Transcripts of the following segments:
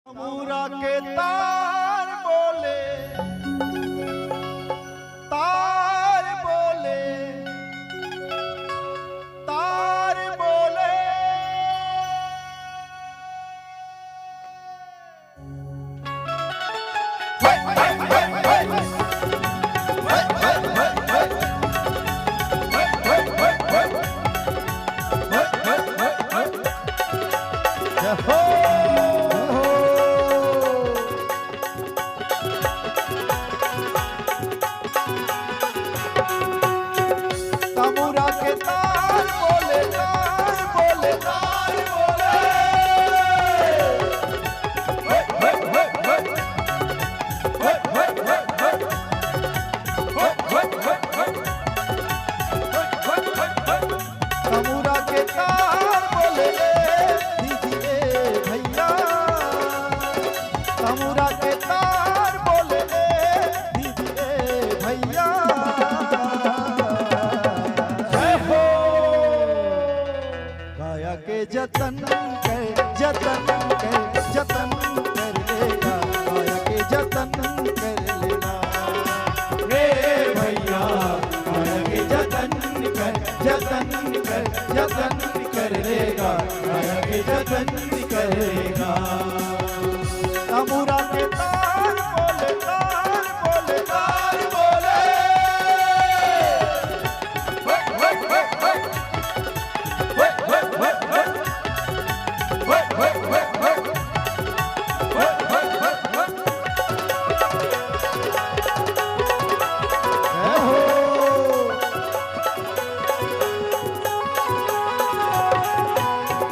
तमूरा के तार बोले, तार बोले, तार बोले। तमूरा के तार बोले, तार बोले, तार बोले। तमूरा के तार बोले दीजिए भैया, तमूरा के तार बोले दीजिए भैया। काया के जतन कर, जतन कर, जतन कर लेगा, काया के जतन कर लेना रे भैया। काया के जतन कर, जतन कर, जतन कर लेगा, काया के जतन कर लेगा। तमूरा के तार बोले, तार बोले, तार बोले।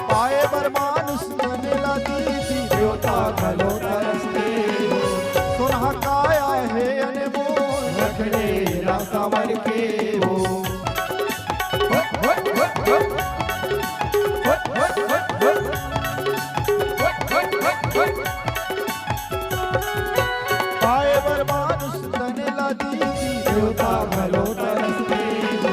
पाए बर मानुष बनेला दीदी देवता खलो तरसते हो। सुनहा काया है अनमोल रखने रासावर के हो। पाए बर मानुष बनेला दीदी देवता खलो तरसते हो।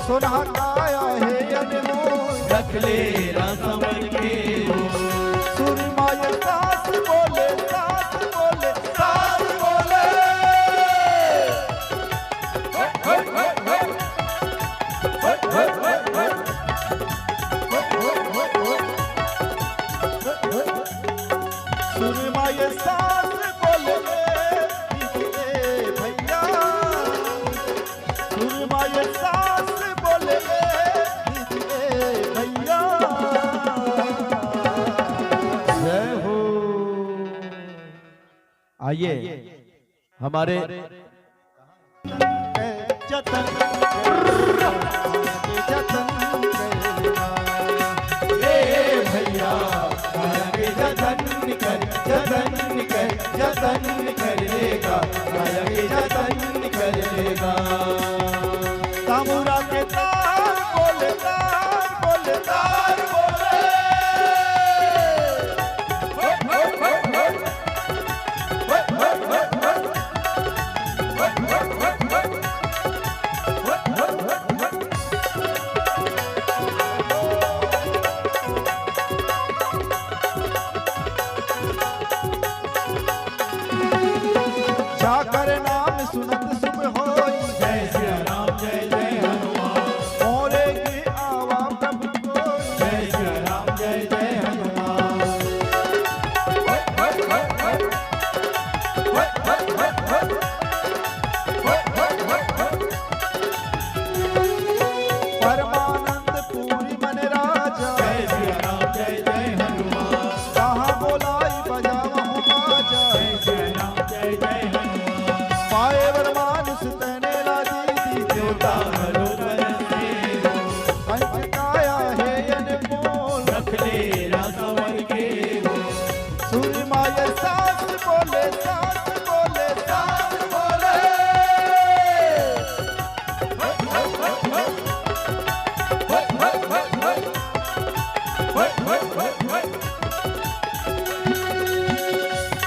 सुनहा काया है अनमोल रख ले रासावर के हो। सुरमाय सास बोले, सास बोले, सास बोले। सुरमाय सास बोले दीजिए भैया, सुरमाय सास बोले दीजिए भैया। जय हो। आइए हमारे जतन जतन भैया, काया के जतन कर, जतन कर, जतन कर लेगा, काया के जतन कर लेगा। तमूरा के तार बोले, तार बोले, तार बोले। जाकर नाम सुनत शुभ होई, जय श्री राम जय जय हनुमान। मोरे की आवा प्रभु को, जय श्री राम जय जय हनुमान। परमानंद पूरी मन राजा, जय श्री राम जय जय हनुमान। कहाँ बोलाई बजावहु बाजा, जय श्री राम जय जय हनुमान। पाए बर मानुष तने दीदी देवता खलो तरसते हो। पंचकाया है अनमोल रख ले रासावर के हो। सुरमाय सास बोले, सास बोले, सास बोले।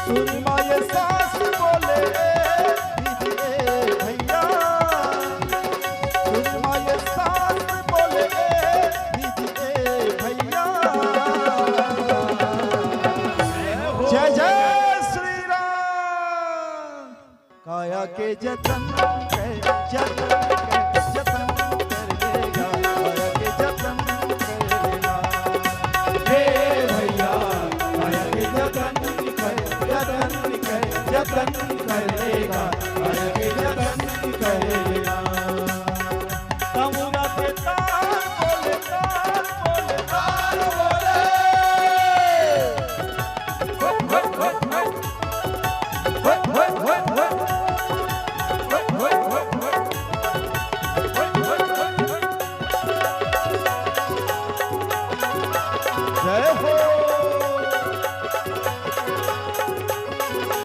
सुरमाय सास बोले दीजिए भैया, सुरमाय सास बोले दीजिए भैया। जय जय। काया के जतन कर जतन कर लेगा, काया के जतन कर लेगा। हे भैया काया के जतन कर लेगा, काया के जतन कर लेगा। तमुरा के तार